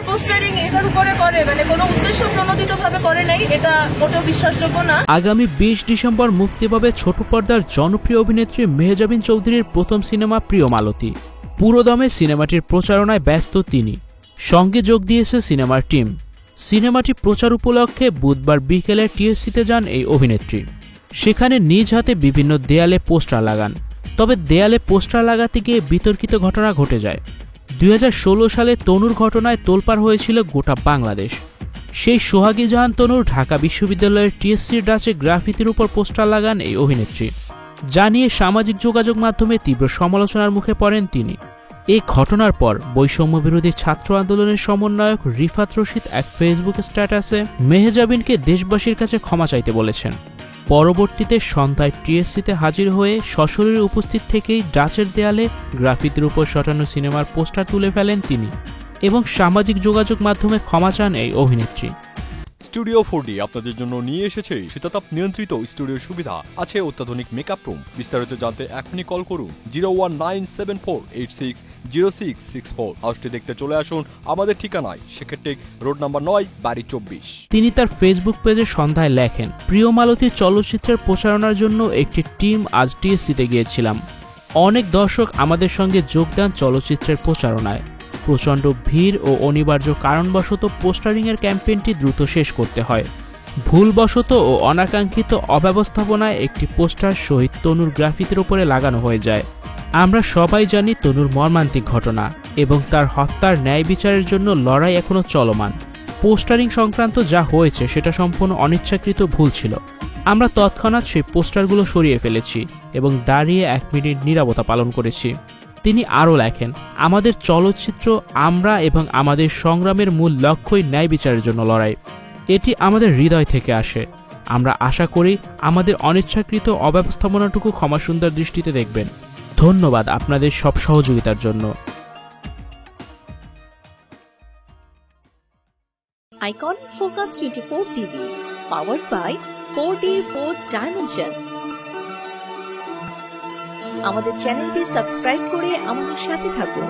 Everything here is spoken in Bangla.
পোস্টারিং এটার উপরে করে, মানে কোনো উদ্দেশ্য প্রণোদিতভাবে করে নাই, এটা মোটেও বিশ্বাসযোগ্য না। আগামী 20 ডিসেম্বর মুক্তি পাবে ছোট পর্দার জনপ্রিয় অভিনেত্রী মেহজাবিন চৌধুরীর প্রথম সিনেমা প্রিয় মালতী। পুরোদমে সিনেমাটির প্রচারণায় ব্যস্ত তিনি, সঙ্গে যোগ দিয়েছে সিনেমার টিম। সিনেমাটি প্রচার উপলক্ষে বুধবার বিকেলে টিএসসিতে যান এই অভিনেত্রী। সেখানে নিজ হাতে বিভিন্ন দেয়ালে পোস্টার লাগান। তবে দেয়ালে পোস্টার লাগাতে গিয়ে বিতর্কিত ঘটনা ঘটে যায়। 2016 সালে তনুর ঘটনায় তোলপাড় হয়েছিল গোটা বাংলাদেশ। সেই সোহাগী জাহান তনুর ঢাকা বিশ্ববিদ্যালয়ের টিএসসির ডাচে গ্রাফিতির উপর পোস্টার লাগান এই অভিনেত্রী, যা নিয়ে সামাজিক যোগাযোগ মাধ্যমে তীব্র সমালোচনার মুখে পড়েন তিনি। এই ঘটনার পর বৈষম্য বিরোধী ছাত্র আন্দোলনের সমন্বয়ক রিফাত রশিদ এক ফেসবুক স্ট্যাটাসে মেহজাবিনকে দেশবাসীর কাছে ক্ষমা চাইতে বলেছেন। পরবর্তীতে সন্ধ্যায় টিএসসিতে হাজির হয়ে সশরীরে উপস্থিত থেকেই ডাচের দেয়ালে গ্রাফিতির উপর সাজানো সিনেমার পোস্টার তুলে ফেলেন তিনি এবং সামাজিক যোগাযোগ মাধ্যমে ক্ষমা চান এই অভিনেত্রী। স্টুডিও 4D আপনাদের জন্য নিয়ে এসেছে শীতাতাপ নিয়ন্ত্রিত স্টুডিও সুবিধা, আছে অত্যাধুনিক মেকআপ রুম। বিস্তারিত জানতে এখনই কল করুন 01974860664। হাউসটি দেখতে চলে আসুন আমাদের ঠিকানায় সেক্ষেত্রে রোড নাম্বার 9 বাড়ি 24। তিনি তার ফেসবুক পেজে সন্ধ্যায় লেখেন, প্রিয় মালতী চলচ্চিত্রের প্রচারণার জন্য একটি টিম আজ টিএসসিতে গিয়েছিলাম। অনেক দর্শক আমাদের সঙ্গে যোগ দেন চলচ্চিত্রের প্রচারণায়। প্রচণ্ড ভিড় ও অনিবার্য কারণবশত পোস্টারিংয়ের ক্যাম্পেইনটি দ্রুত শেষ করতে হয়। ভুলবশত ও অনাকাঙ্ক্ষিত অব্যবস্থাপনায় একটি পোস্টার শহীদ তনুর গ্রাফিতির উপরে লাগানো হয়ে যায়। আমরা সবাই জানি তনুর মর্মান্তিক ঘটনা এবং তার হত্যার ন্যায় বিচারের জন্য লড়াই এখনও চলমান। পোস্টারিং সংক্রান্ত যা হয়েছে সেটা সম্পূর্ণ অনিচ্ছাকৃত ভুল ছিল। আমরা তৎক্ষণাৎ সেই পোস্টারগুলো সরিয়ে ফেলেছি এবং দাঁড়িয়ে 1 মিনিট নীরবতা পালন করেছি। তিনি আরও লেখেন, আমাদের চলচ্চিত্র, আমরা এবং আমাদের সংগ্রামের মূল লক্ষ্যই ন্যায় বিচারের জন্য লড়াই। এটি আমাদের হৃদয় থেকে আসে। আমরা আশা করি আমাদের অনিচ্ছাকৃত অব্যবস্থাপনাটুকু ক্ষমাসুন্দর দৃষ্টিতে দেখবেন। ধন্যবাদ আপনাদের সব সহযোগিতার জন্য। Icon focus 24 TV, powered by 4D Fourth Dimension। আমাদের চ্যানেলটি সাবস্ক্রাইব করে আমাদের সাথে থাকুন।